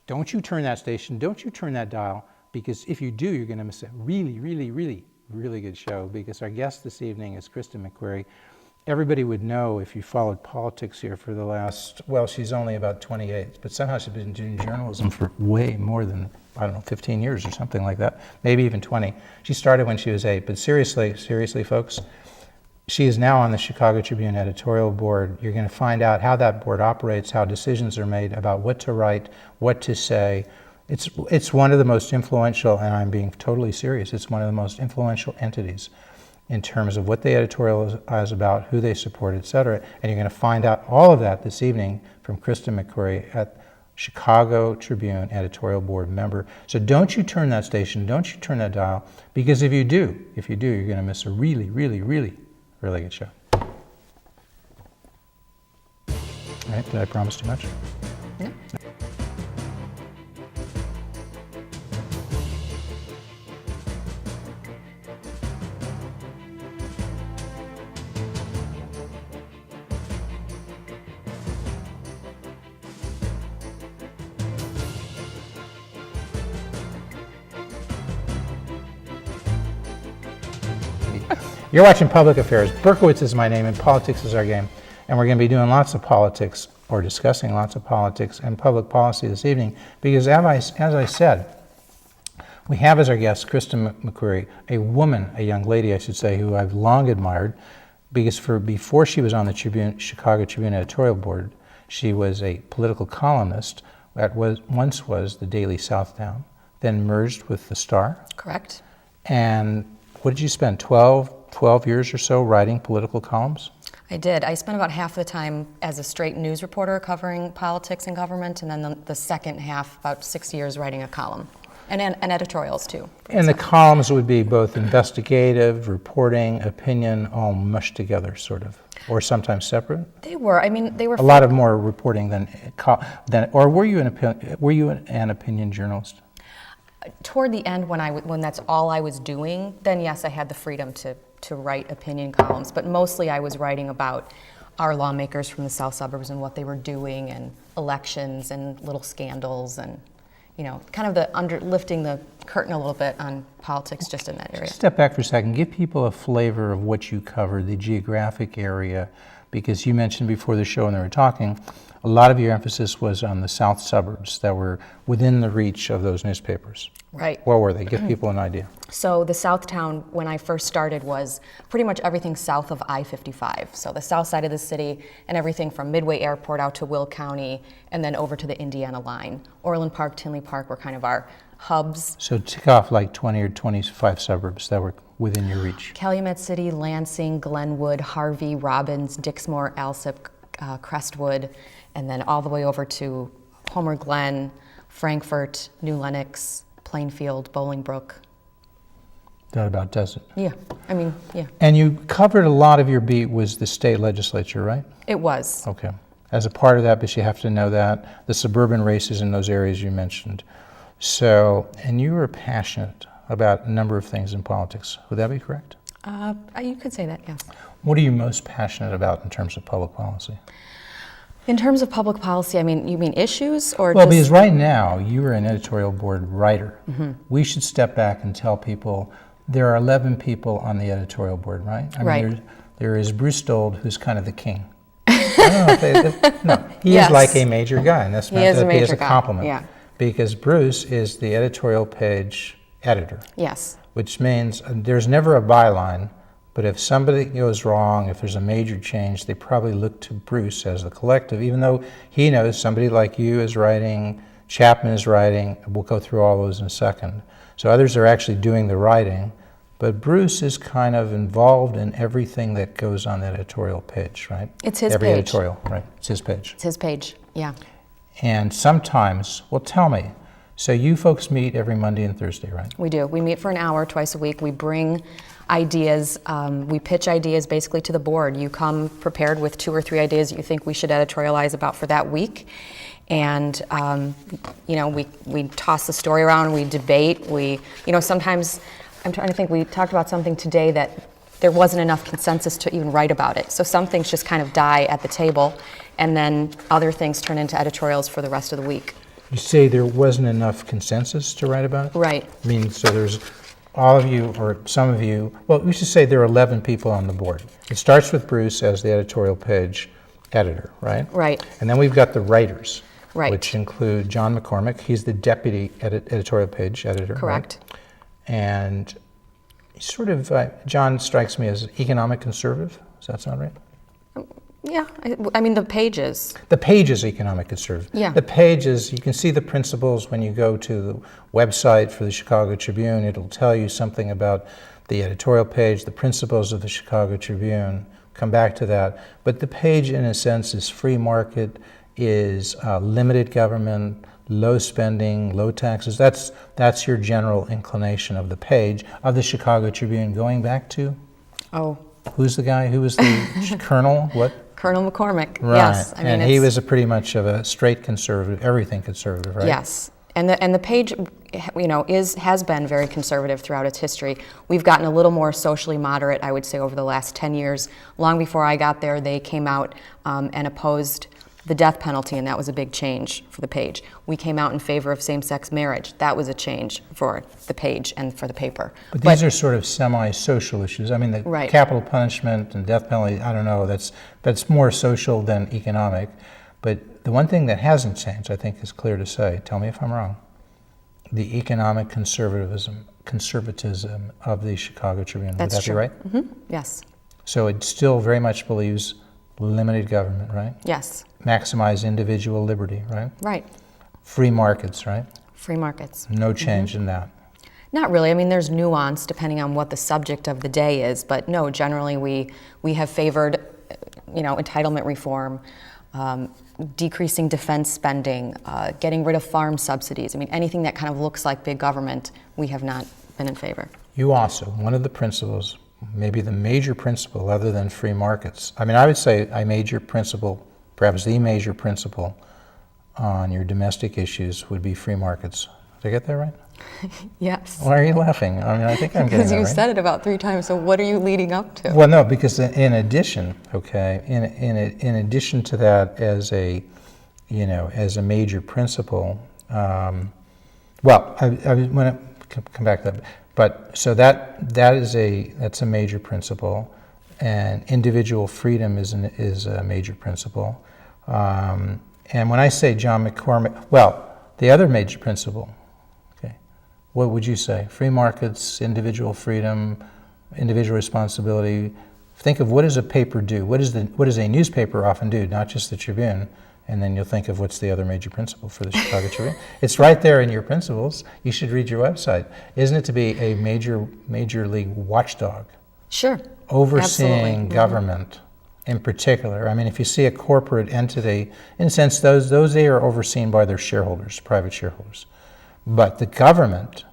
Don't you turn that station, don't you turn that dial, because if you do, you're going to miss a really, really, really, really good show, because our guest this evening is Kristen McQueary. Everybody would know if you followed politics here for the last, well, she's only about 28, but somehow she's been doing journalism for way more than, 15 years or something like that, maybe even 20. She started when she was 8, but seriously, folks, she is now on the Chicago Tribune editorial board. You're going to find out how that board operates, how decisions are made about what to write, what to say. It's one of the most influential, and I'm being totally serious, it's one of the most influential entities in terms of what they editorialize about, who they support, etc. And you're going to find out all of that this evening from Kristen McQueary at Chicago Tribune editorial board member. So don't you turn that station, don't you turn that dial, because if you do, you're going to miss a really, really, really, really good show. All right, did I promise too much? No. You're watching Public Affairs. Berkowitz is my name and politics is our game. And we're going to be doing lots of politics, or discussing lots of politics and public policy this evening, because as I said, we have as our guest Kristen McQueary, a woman, a young lady I should say, who I've long admired, because before she was on the Chicago Tribune editorial board, she was a political columnist that once was the Daily Southdown, then merged with the Star. Correct. And what did you spend, 12 years or so writing political columns? I did. I spent about half the time as a straight news reporter covering politics and government, and then the second half, about 6 years, writing a column. And editorials, too. And the columns would be both investigative, reporting, opinion, all mushed together, sort of, or sometimes separate? They were. I mean, they were... A lot of more reporting than or were you an opinion journalist? Toward the end, when that's all I was doing, then yes, I had the freedom to write opinion columns, but mostly I was writing about our lawmakers from the south suburbs and what they were doing, and elections and little scandals, and kind of lifting the curtain a little bit on politics just in that area. Step back for a second. Give people a flavor of what you covered, the geographic area, because you mentioned before the show when they were talking, a lot of your emphasis was on the south suburbs that were within the reach of those newspapers. Right. Where were they? Give people an idea. So the Southtown, when I first started, was pretty much everything south of I-55. So the south side of the city, and everything from Midway Airport out to Will County, and then over to the Indiana line. Orland Park, Tinley Park were kind of our hubs. So tick off like 20 or 25 suburbs that were within your reach. Calumet City, Lansing, Glenwood, Harvey, Robbins, Dixmoor, Alsip, Crestwood, and then all the way over to Homer Glen, Frankfort, New Lenox, Plainfield, Bolingbrook. That about does it. Yeah, I mean, yeah. And you covered a lot of your beat was the state legislature, right? It was. Okay. As a part of that, but you have to know that, the suburban races in those areas you mentioned. So, and you were passionate about a number of things in politics. Would that be correct? You could say that, yes. What are you most passionate about in terms of public policy? In terms of public policy, I mean, you mean issues or Well, just... because right now, you are an editorial board writer. Mm-hmm. We should step back and tell people there are 11 people on the editorial board, right? I right. mean, there is Bruce Stold, who's kind of the king. I don't know if no, he yes. is like a major guy, and that's meant to be as a compliment. Yeah. Because Bruce is the editorial page editor. Yes. Which means there's never a byline, but if somebody goes wrong, if there's a major change, they probably look to Bruce as the collective, even though he knows somebody like you is writing, Chapman is writing, we'll go through all those in a second. So others are actually doing the writing, but Bruce is kind of involved in everything that goes on the editorial page, right? It's his Every page. editorial, right? It's his page. It's his page, yeah. And sometimes, well, tell me, so you folks meet every Monday and Thursday, right? We do. We meet for an hour twice a week. We bring ideas. We pitch ideas basically to the board. You come prepared with 2 or 3 ideas that you think we should editorialize about for that week. And, we toss the story around, we debate. Sometimes, I'm trying to think, we talked about something today that there wasn't enough consensus to even write about it. So some things just kind of die at the table, and then other things turn into editorials for the rest of the week. You say there wasn't enough consensus to write about it? Right. I mean, so there's all of you, or some of you, well, we should say there are 11 people on the board. It starts with Bruce as the editorial page editor, right? Right. And then we've got the writers, Right. which include John McCormick. He's the deputy editorial page editor. Correct. Right? And sort of, John strikes me as economic conservative. Does that sound right? Yeah, I mean, the pages. The page is economic conservative. Yeah. The page is, you can see the principles when you go to the website for the Chicago Tribune. It'll tell you something about the editorial page, the principles of the Chicago Tribune. Come back to that. But the page, in a sense, is free market, is limited government, low spending, low taxes. That's your general inclination of the page of the Chicago Tribune. Going back to, Oh, who's the guy? Who was the colonel? What? Colonel McCormick. Right. Yes. I mean, and he was pretty much of a straight conservative, everything conservative, right? Yes. And the page, has been very conservative throughout its history. We've gotten a little more socially moderate, I would say, over the last 10 years. Long before I got there, they came out and opposed the death penalty, and that was a big change for the page. We came out in favor of same-sex marriage. That was a change for the page and for the paper. But these are sort of semi-social issues. I mean, the Right. capital punishment and death penalty, I don't know, that's more social than economic. But the one thing that hasn't changed, I think is clear to say, tell me if I'm wrong, the economic conservatism of the Chicago Tribune. That's Would that true. be right? Mm-hmm. Yes. So it still very much believes limited government, right? Yes. Maximize individual liberty, right? Right. Free markets, right? Free markets. No change in that. Not really. I mean, there's nuance depending on what the subject of the day is, but no, generally we have favored, entitlement reform, decreasing defense spending, getting rid of farm subsidies. I mean, anything that kind of looks like big government, we have not been in favor. You also, one of the principles, maybe the major principle other than free markets, I mean, I would say a major principle, perhaps the major principle on your domestic issues would be free markets. Did I get that right? Yes. Why are you laughing? I mean, I think I'm getting Because that you right. said it about 3 times, so what are you leading up to? Well, no, because in addition, okay, in addition to that, as a major principle, I want to come back to that. But so that's a major principle, and individual freedom is a major principle. And when I say John McCormick, well, the other major principle, okay, what would you say? Free markets, individual freedom, individual responsibility. Think of, what does a paper do? What does a newspaper often do? Not just the Tribune. And then you'll think of what's the other major principle for the Chicago Tribune. It's right there in your principles. You should read your website. Isn't it to be a major league watchdog? Sure. Overseeing Absolutely. government in particular. I mean, if you see a corporate entity, in a sense, those they are overseen by their shareholders, private shareholders. But the government,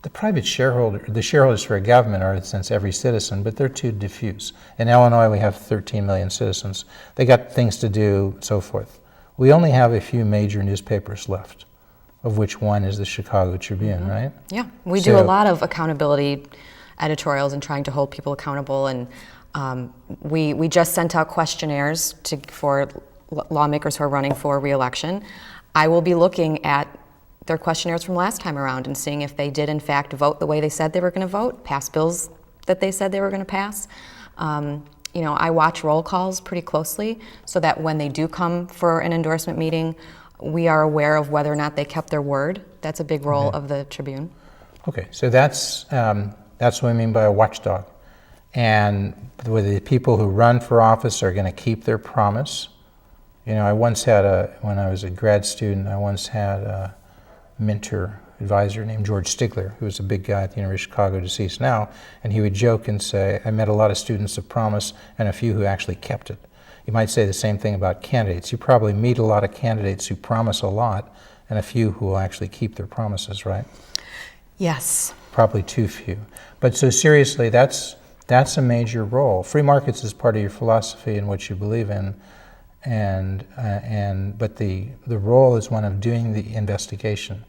the shareholders for a government are, in a sense, every citizen, but they're too diffuse. In Illinois, we have 13 million citizens. They got things to do, so forth. We only have a few major newspapers left, of which one is the Chicago Tribune, right? Yeah, we do a lot of accountability editorials and trying to hold people accountable, and we just sent out questionnaires for lawmakers who are running for re-election. I will be looking at their questionnaires from last time around and seeing if they did in fact vote the way they said they were going to vote, pass bills that they said they were going to pass. I watch roll calls pretty closely so that when they do come for an endorsement meeting, we are aware of whether or not they kept their word. That's a big role of the Tribune. Okay, so that's what I mean by a watchdog. And the people who run for office are going to keep their promise. I once had when I was a grad student, I once had a mentor advisor named George Stigler, who was a big guy at the University of Chicago, deceased now, and he would joke and say, I met a lot of students of promise and a few who actually kept it. You might say the same thing about candidates. You probably meet a lot of candidates who promise a lot and a few who will actually keep their promises, right? Yes. Probably too few. But so seriously, that's a major role. Free markets is part of your philosophy and what you believe in, but the role is one of doing the investigation.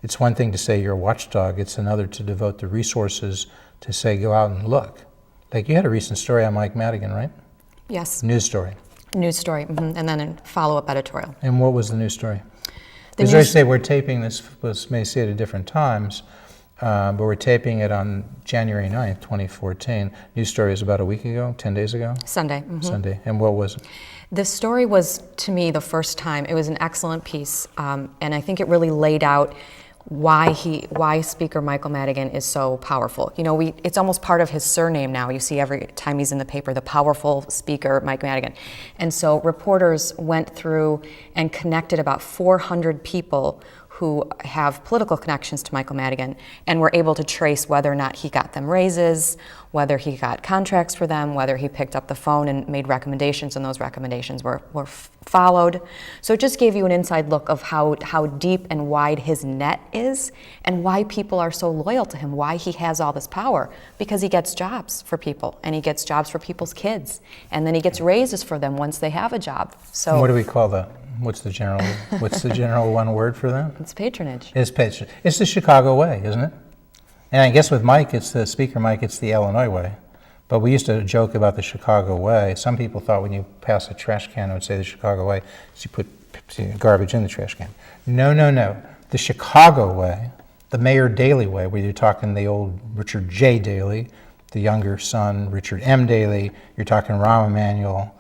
It's one thing to say you're a watchdog, it's another to devote the resources to say go out and look. Like you had a recent story on Mike Madigan, right? Yes. News story. News story, and then a follow-up editorial. And what was the news story? As I say, we're taping this, may see it at different times, but we're taping it on January 9th, 2014. News story is about a week ago, 10 days ago? Sunday. Sunday. And what was it? This story was, to me, the first time, it was an excellent piece, and I think it really laid out why Speaker Michael Madigan is so powerful. You know, it's almost part of his surname now. You see every time he's in the paper, the powerful Speaker Mike Madigan. And so reporters went through and connected about 400 people who have political connections to Michael Madigan, and were able to trace whether or not he got them raises, whether he got contracts for them, whether he picked up the phone and made recommendations, and those recommendations were followed. So it just gave you an inside look of how deep and wide his net is, and why people are so loyal to him, why he has all this power. Because he gets jobs for people, and he gets jobs for people's kids, and then he gets raises for them once they have a job. So what do we call that? What's the general one word for that? It's patronage. It's patronage. It's the Chicago way, isn't it? And I guess with Mike, it's the Speaker Mike, it's the Illinois way. But we used to joke about the Chicago way. Some people thought when you pass a trash can, it would say the Chicago way, is you put garbage in the trash can. No, no, no. The Chicago way, the Mayor Daley way, where you're talking the old Richard J. Daley, the younger son, Richard M. Daley, you're talking Rahm Emanuel,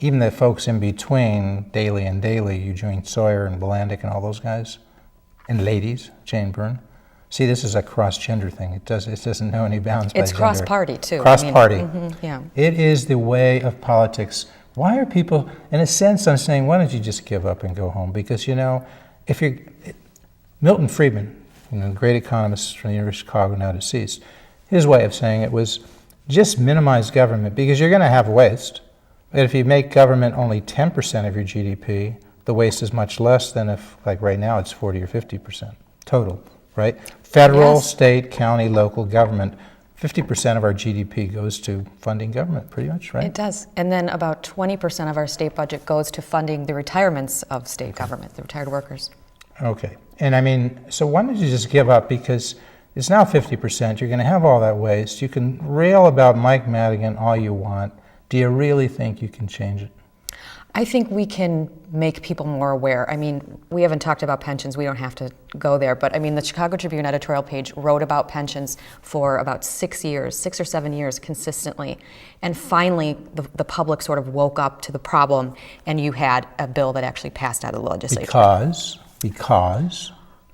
even the folks in between Daley and Daley, Eugene Sawyer and Bolandic and all those guys, and ladies, Jane Byrne. See, this is a cross-gender thing. It doesn't know any bounds by gender. It's cross-party, too. Cross-party. Yeah. It is the way of politics. Why are people, in a sense, I'm saying, why don't you just give up and go home? Because, you know, if you're, Milton Friedman, you know, great economist from the University of Chicago, now deceased, his way of saying it was just minimize government, because you're going to have waste. But if you make government only 10% of your GDP, the waste is much less than if, like right now, it's 40 or 50% total, right? Federal, Yes. state, county, local government, 50% of our GDP goes to funding government, pretty much, right? It does. And then about 20% of our state budget goes to funding the retirements of state government, the retired workers. Okay. And I mean, so why don't you just give up? Because it's now 50%. You're going to have all that waste. You can rail about Mike Madigan all you want. Do you really think you can change it? I think we can make people more aware. I mean, we haven't talked about pensions. We don't have to go there. But I mean, the Chicago Tribune editorial page wrote about pensions for about 6 or 7 years consistently. And finally, the public sort of woke up to the problem, and you had a bill that actually passed out of the legislature.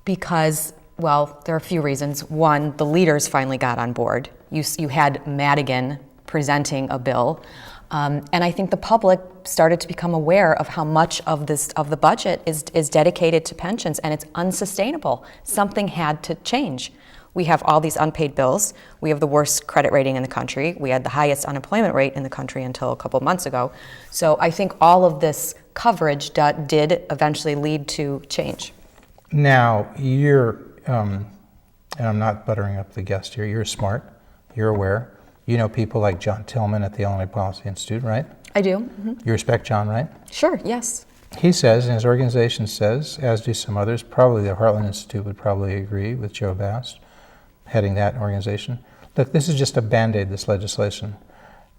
Because, well, there are a few reasons. One, the leaders finally got on board. You had Madigan presenting a bill. And I think the public started to become aware of how much of the budget is dedicated to pensions, and it's unsustainable. Something had to change. We have all these unpaid bills. We have the worst credit rating in the country. We had the highest unemployment rate in the country until a couple of months ago. So I think all of this coverage did eventually lead to change. Now, you're, and I'm not buttering up the guest here, you're smart, you're aware. You know people like John Tillman at the Illinois Policy Institute, right? I do. Mm-hmm. You respect John, right? Sure, yes. He says, and his organization says, as do some others, probably the Heartland Institute would probably agree with Joe Bast, heading that organization. Look, this is just a Band-Aid, this legislation.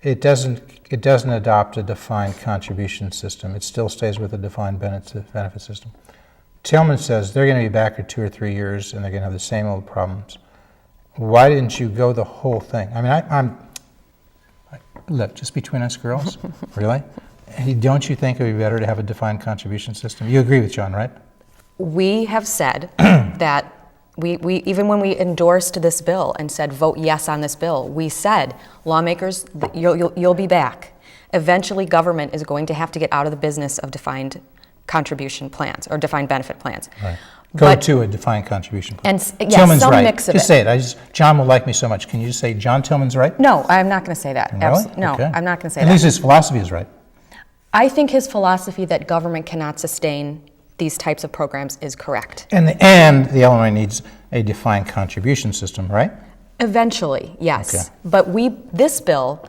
It doesn't adopt a defined contribution system. It still stays with a defined benefit system. Tillman says they're going to be back in 2 or 3 years, and they're going to have the same old problems. Why didn't you go the whole thing? I mean, look, just between us girls, really? Don't you think it would be better to have a defined contribution system? You agree with John, right? We have said that we even when we endorsed this bill and said vote yes on this bill, we said, lawmakers, you'll be back. Eventually, government is going to have to get out of the business of defined contribution plans or defined benefit plans. Right. Go to a defined contribution plan. And yeah, Tillman's some right. mix of just it. say it. John will like me so much. Can you just say John Tillman's right? No, I'm not going to say that. Really? No, Okay. I'm not going to say At that. least his philosophy is right. I think his philosophy that government cannot sustain these types of programs is correct. And the Illinois needs a defined contribution system, right? Eventually, yes. Okay. But this bill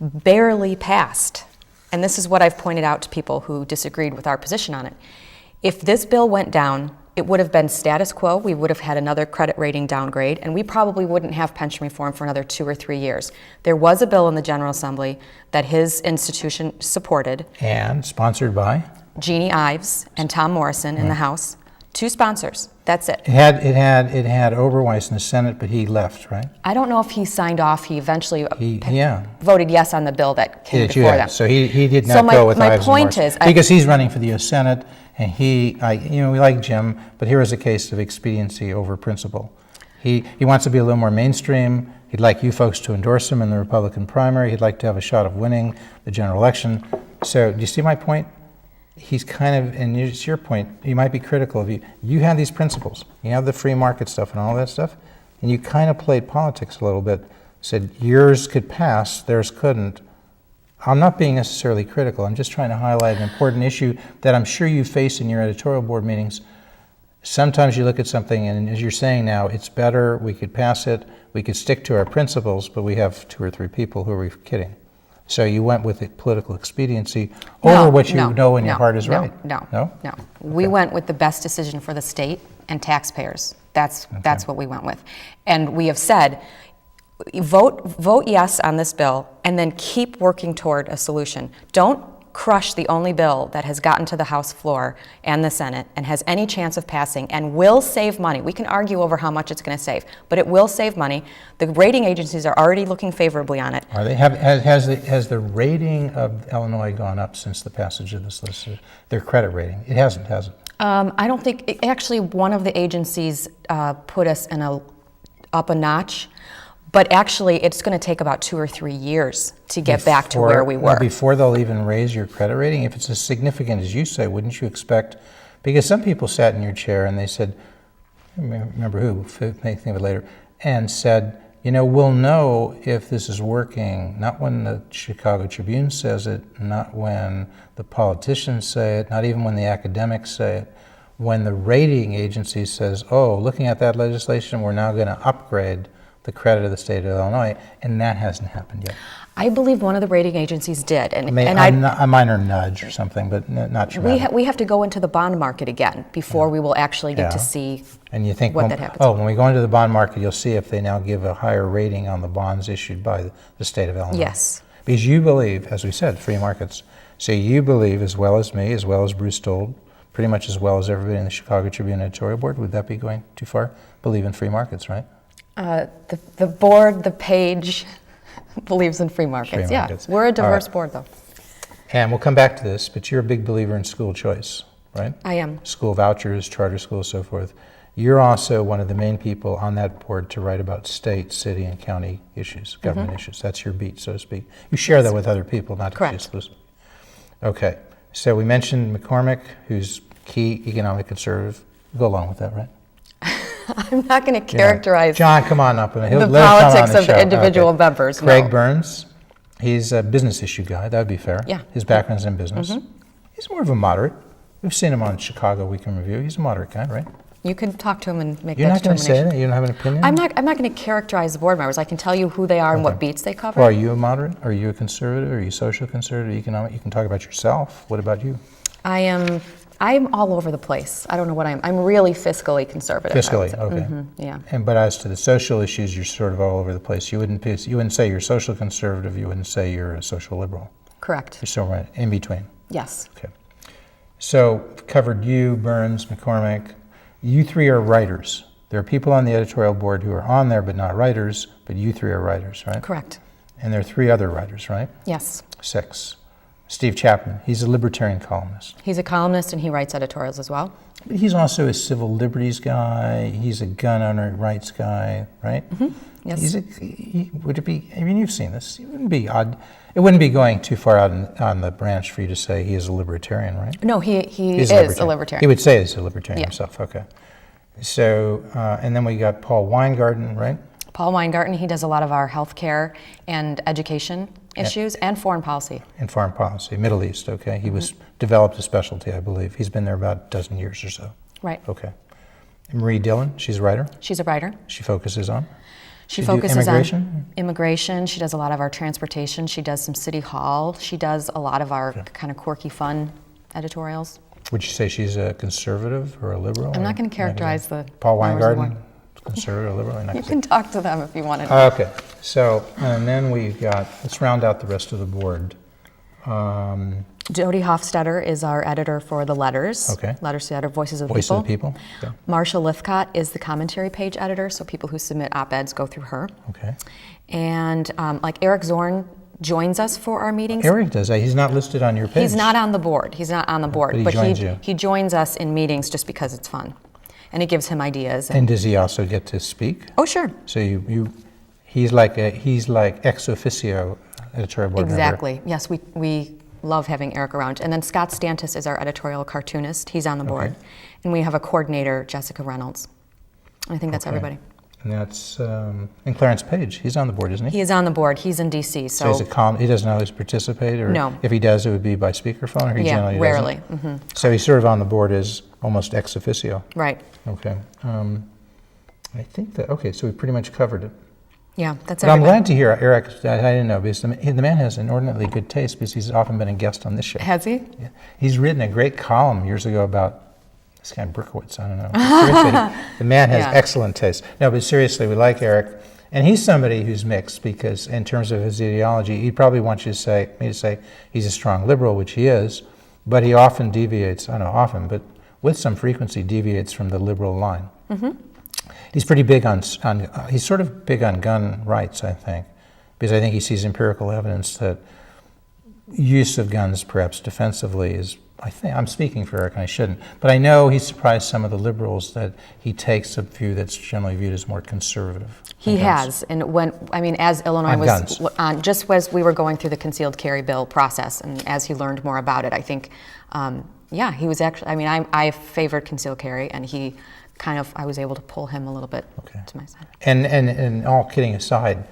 barely passed. And this is what I've pointed out to people who disagreed with our position on it. If this bill went down, it would have been status quo. We would have had another credit rating downgrade, and we probably wouldn't have pension reform for another 2 or 3 years. There was a bill in the General Assembly that his institution supported. And sponsored by? Jeannie Ives and Tom Morrison in the House. 2 sponsors. That's it. It had Oberweis in the Senate, but he left, right? I don't know if he signed off. He eventually Yeah. voted yes on the bill that came Yes, you before had. them. So he did So not my- go with my Ives and point Morse. is, because he's running for the U.S. Senate, and we like Jim, but here is a case of expediency over principle. He wants to be a little more mainstream. He'd like you folks to endorse him in the Republican primary. He'd like to have a shot of winning the general election. So do you see my point? He's kind of, and it's your point, he might be critical of you. You have these principles. You have the free market stuff and all that stuff, and you kind of played politics a little bit. Said yours could pass, theirs couldn't. I'm not being necessarily critical. I'm just trying to highlight an important issue that I'm sure you face in your editorial board meetings. Sometimes you look at something, and as you're saying now, it's better, we could pass it, we could stick to our principles, but we have 2 or 3 people who are kidding. So you went with the political expediency over what you know in your heart is right. No. We went with the best decision for the state and taxpayers. That's what we went with. And we have said, vote yes on this bill and then keep working toward a solution. Don't crush the only bill that has gotten to the House floor and the Senate and has any chance of passing and will save money. We can argue over how much it's going to save, but it will save money. The rating agencies are already looking favorably on it. Are they? Has the rating of Illinois gone up since the passage of this list? Their credit rating? It hasn't, has it? I don't think, actually one of the agencies put us up a notch, but actually it's going to take about 2 or 3 years to get back to where we were. Before they'll even raise your credit rating? If it's as significant as you say, wouldn't you expect, because some people sat in your chair and they said, I remember who, may think of it later, and said, we'll know if this is working, not when the Chicago Tribune says it, not when the politicians say it, not even when the academics say it, when the rating agency says, oh, looking at that legislation, we're now going to upgrade the credit of the state of Illinois, and that hasn't happened yet. I believe one of the rating agencies did, a minor nudge or something, but not dramatic. We have to go into the bond market again before we will actually get to see and you think, that happens. Oh, when we go into the bond market, you'll see if they now give a higher rating on the bonds issued by the state of Illinois. Yes. Because you believe, as we said, free markets. So you believe, as well as me, as well as Bruce Stoll, pretty much as well as everybody in the Chicago Tribune editorial board, would that be going too far? Believe in free markets, right? The board, the page, believes in free markets. Free markets. Yeah, we're a diverse board, though. And we'll come back to this, but you're a big believer in school choice, right? I am. School vouchers, charter schools, so forth. You're also one of the main people on that board to write about state, city, and county issues, government issues. That's your beat, so to speak. You share that with other people, not Correct. exclusively. Okay, so we mentioned McCormick, who's key economic conservative. Go along with that, right? I'm not going to characterize John, come on up. the politics of the individual members. Craig no. Burns, he's a business issue guy. That would be fair. Yeah. His background's in business. He's more of a moderate. We've seen him on Chicago Week in Review. He's a moderate guy, right? You can talk to him and make You're that not going to determination. say that? You don't have an opinion? I'm not going to characterize the board members. I can tell you who they are and what beats they cover. Well, are you a moderate? Are you a conservative? Are you social conservative, economic? You can talk about yourself. What about you? I'm all over the place. I don't know what I'm really fiscally conservative. Fiscally, okay. Yeah. But as to the social issues, you're sort of all over the place. You wouldn't say you're social conservative. You wouldn't say you're a social liberal. Correct. You're still right in between. Yes. Okay. So covered you, Burns, McCormick. You 3 are writers. There are people on the editorial board who are on there but not writers, but you 3 are writers, right? Correct. And there are 3 other writers, right? Yes. 6. Steve Chapman, he's a libertarian columnist. He's a columnist and he writes editorials as well. But he's also a civil liberties guy. He's a gun owner rights guy, right? Yes. Would it be? I mean, you've seen this. It wouldn't be odd. It wouldn't be going too far out on the branch for you to say he is a libertarian, right? No, he is a libertarian. He would say he's a libertarian Yeah. himself. Okay. So, and then we got Paul Weingarten, right? Paul Weingarten, he does a lot of our healthcare and education issues and foreign policy. In foreign policy, Middle East. Okay. He was developed a specialty, I believe. He's been there about a dozen years or so. Right. Okay. Marie Dillon, she's a writer. She's a writer. She focuses on. She do focuses immigration? on immigration. She does a lot of our transportation. She does some city hall. She does a lot of our kind of quirky, fun editorials. Would you say she's a conservative or a liberal? I'm not going to characterize the Paul members of the Weingarten, board. conservative or liberal? You're not You gonna can talk to them if you want to. say- Okay, so, and then we've got, let's round out the rest of the board. Jody Hofstetter is our editor for the letters. Okay. Letters to Editor, Voices of the Voice People. of the People. Okay. Marcia Lithcott is the commentary page editor, so people who submit op-eds go through her. Okay. And like Eric Zorn joins us for our meetings. Eric does that. He's not listed on your page. He's not on the board. He's not on the board. But he joins you. He joins us in meetings just because it's fun. And it gives him ideas. And does he also get to speak? Oh, sure. So he's like ex officio editorial board member. Exactly. Yes, we love having Eric around. And then Scott Stantis is our editorial cartoonist. He's on the board. Okay. And we have a coordinator, Jessica Reynolds. And I think that's everybody. And that's and Clarence Page. He's on the board, isn't he? He is on the board. He's in D.C. So he's he doesn't always participate, or No. if he does, it would be by speakerphone, or he generally rarely. doesn't? Mm-hmm. So he's sort of on the board as almost ex officio. Right. Okay. I think that, okay, so we pretty much covered it. Yeah, that's But I'm everybody. glad to hear Eric, I didn't know, because the man has inordinately good taste, because he's often been a guest on this show. Has he? Yeah. He's written a great column years ago about this guy Berkowitz, I don't know. Seriously, the man has Yeah. excellent taste. No, but seriously, we like Eric. And he's somebody who's mixed, because in terms of his ideology, he'd probably want me to say he's a strong liberal, which he is, but he often deviates, I don't know often, but with some frequency deviates from the liberal line. Mm-hmm. He's pretty big he's sort of big on gun rights, I think, because I think he sees empirical evidence that use of guns, perhaps defensively, is, I'm speaking for Eric and I shouldn't, but I know he surprised some of the liberals that he takes a view that's generally viewed as more conservative. He has, and as Illinois On was guns. just as we were going through the concealed carry bill process, and as he learned more about it, I think, he was actually. I favored concealed carry, and he I was able to pull him a little bit to my side. And all kidding aside,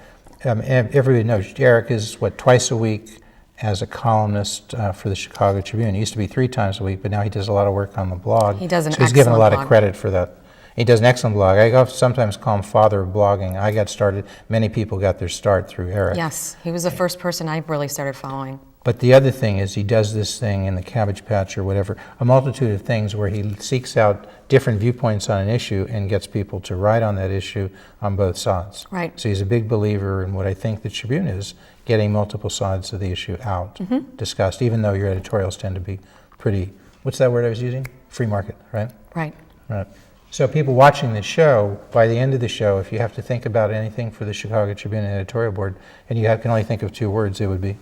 everybody knows Eric is twice a week as a columnist for the Chicago Tribune. He used to be 3 times a week, but now he does a lot of work on the blog. He does an so he's given a lot excellent of credit for that. He does an excellent blog. I sometimes call him father of blogging. I got started. Many people got their start through Eric. Yes, he was the first person I really started following. But the other thing is he does this thing in the Cabbage Patch or whatever, a multitude of things where he seeks out different viewpoints on an issue and gets people to write on that issue on both sides. Right. So he's a big believer in what I think the Tribune is, getting multiple sides of the issue out, discussed, even though your editorials tend to be pretty, what's that word I was using? Free market, right? Right. Right. So people watching the show, by the end of the show, if you have to think about anything for the Chicago Tribune editorial board, and you can only think of 2 words, it would be?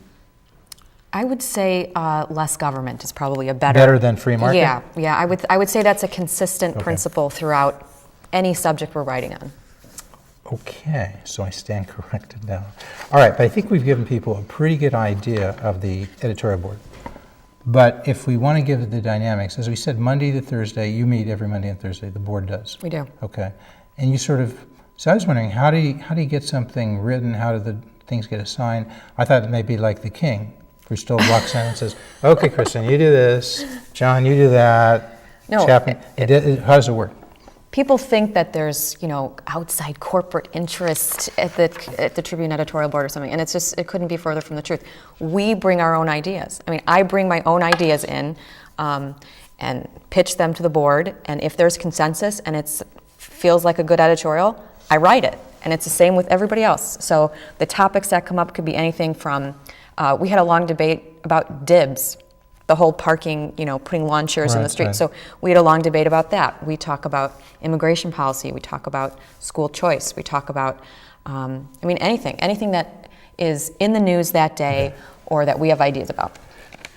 I would say less government is probably a better than free market? Yeah. I would say that's a consistent principle throughout any subject we're writing on. Okay, so I stand corrected now. All right, but I think we've given people a pretty good idea of the editorial board. But if we want to give it the dynamics, as we said, Monday to Thursday, you meet every Monday and Thursday, the board does. We do. Okay, and you so I was wondering, how do you get something written? How do the things get assigned? I thought it may be like the king, who still walks in and says, okay, Kristen, you do this, John, you do that. No. Chapman, how does it work? People think that there's, outside corporate interest at the Tribune editorial board or something, and it couldn't be further from the truth. We bring our own ideas. I bring my own ideas in and pitch them to the board, and if there's consensus and it feels like a good editorial, I write it, and it's the same with everybody else. So the topics that come up could be anything from, we had a long debate about dibs, the whole parking, putting lawn chairs in the street. Right. So we had a long debate about that. We talk about immigration policy. We talk about school choice. We talk about, anything that is in the news that day or that we have ideas about.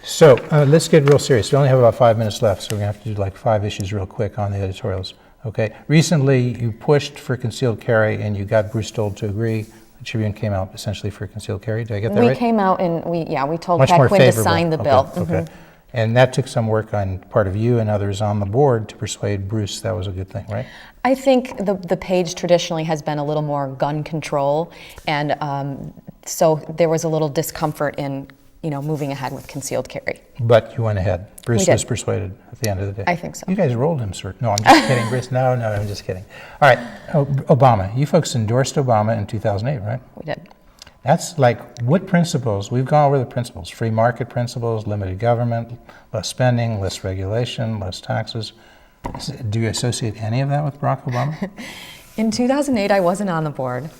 So let's get real serious. We only have about 5 minutes left, so we're going to have to do 5 issues real quick on the editorials. Okay. Recently, you pushed for concealed carry, and you got Bruce Stoll to agree. The Tribune came out essentially for concealed carry. Did I get that right? We came out and we told Much Pat more Quinn to favorable. sign the bill. Okay. And that took some work on part of you and others on the board to persuade Bruce that was a good thing, right? I think the page traditionally has been a little more gun control, and so there was a little discomfort in moving ahead with concealed carry. But you went ahead. Bruce did. was persuaded at the end of the day. I think so. You guys rolled him, sir. No, I'm just kidding, Bruce. No, I'm just kidding. All right, Obama. You folks endorsed Obama in 2008, right? We did. That's what principles? We've gone over the principles. Free market principles, limited government, less spending, less regulation, less taxes. Do you associate any of that with Barack Obama? In 2008, I wasn't on the board.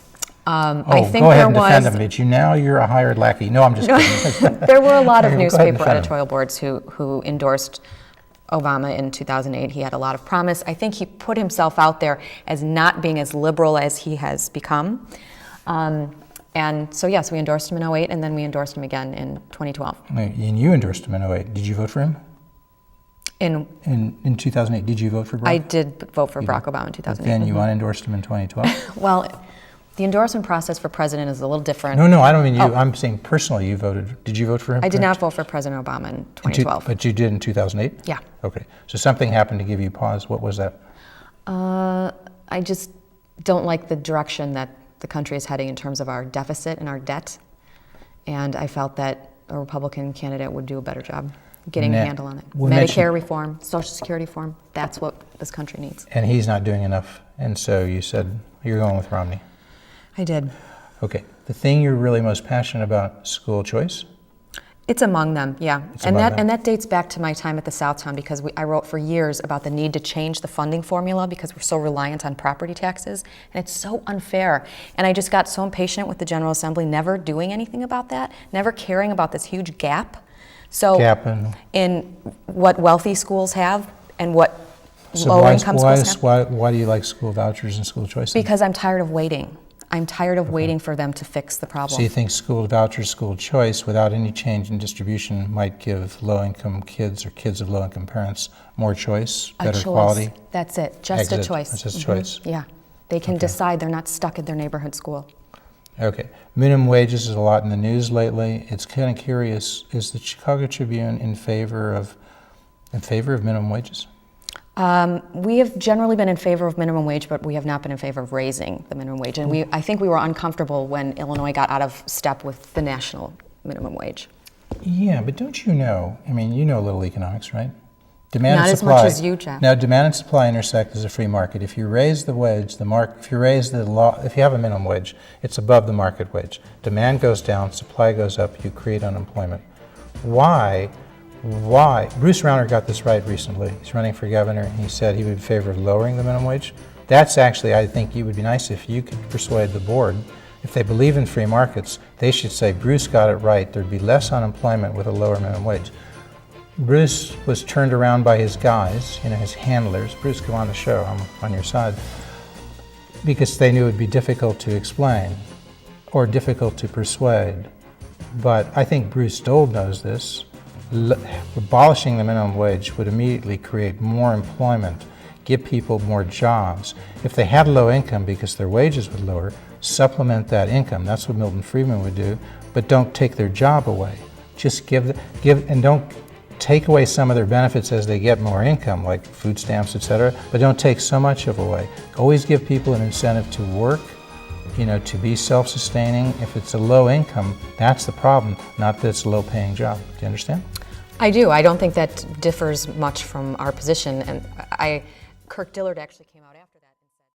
I think go ahead there and defend was. him, but you're a hired lackey. No, I'm just kidding. There were a lot of Go ahead and newspaper defend him. editorial boards who endorsed Obama in 2008. He had a lot of promise. I think he put himself out there as not being as liberal as he has become. And so, yes, we endorsed him in 2008, and then we endorsed him again in 2012. And you endorsed him in 2008. Did you vote for him? In 2008, did you vote for Barack? I did vote for Barack Obama in 2008. Then you unendorsed him in 2012? Well, the endorsement process for president is a little different. No, I don't mean you. I'm saying personally you voted. Did you vote for him? I did not vote for President Obama in 2012. But you did in 2008? Yeah. Okay. So something happened to give you pause. What was that? I just don't like the direction that the country is heading in terms of our deficit and our debt. And I felt that a Republican candidate would do a better job getting a handle on it. Medicare reform, Social Security reform, that's what this country needs. And he's not doing enough. And so you said you're going with Romney. I did. Okay. The thing you're really most passionate about, school choice? It's among them, yeah. It's among them. And that dates back to my time at the Southtown, because I wrote for years about the need to change the funding formula because we're so reliant on property taxes, and it's so unfair. And I just got so impatient with the General Assembly never doing anything about that, never caring about this huge gap. So in what wealthy schools have and what low-income schools have. Why do you like school vouchers and school choice? Because I'm tired of waiting. I'm tired of waiting for them to fix the problem. So you think school vouchers, school choice, without any change in distribution, might give low-income kids or kids of low-income parents more choice, better quality? That's it, just a choice. It's just choice. Yeah, they can decide. They're not stuck at their neighborhood school. Okay, minimum wages is a lot in the news lately. It's kind of curious, is the Chicago Tribune in favor of minimum wages? We have generally been in favor of minimum wage, but we have not been in favor of raising the minimum wage. And I think we were uncomfortable when Illinois got out of step with the national minimum wage. Yeah, but don't you know, I mean, you know a little economics, right? Demand Not and as supply. much as you, Jeff. Now, demand and supply intersect as a free market. If you raise the wage, if you raise the law, if you have a minimum wage, it's above the market wage. Demand goes down, supply goes up, you create unemployment. Why? Bruce Rauner got this right recently. He's running for governor, and he said he would be in favor of lowering the minimum wage. That's actually, I think it would be nice if you could persuade the board. If they believe in free markets, they should say, Bruce got it right. There'd be less unemployment with a lower minimum wage. Bruce was turned around by his guys, his handlers. Bruce, come on the show, I'm on your side. Because they knew it would be difficult to explain or difficult to persuade. But I think Bruce Dole knows this. Abolishing the minimum wage would immediately create more employment, give people more jobs. If they had low income because their wages would lower, supplement that income. That's what Milton Friedman would do, but don't take their job away. Just give and don't take away some of their benefits as they get more income, like food stamps, etc., but don't take so much of away. Always give people an incentive to work, to be self-sustaining. If it's a low income, that's the problem, not that it's a low-paying job. Do you understand? I do. I don't think that differs much from our position. And Kirk Dillard actually came out after.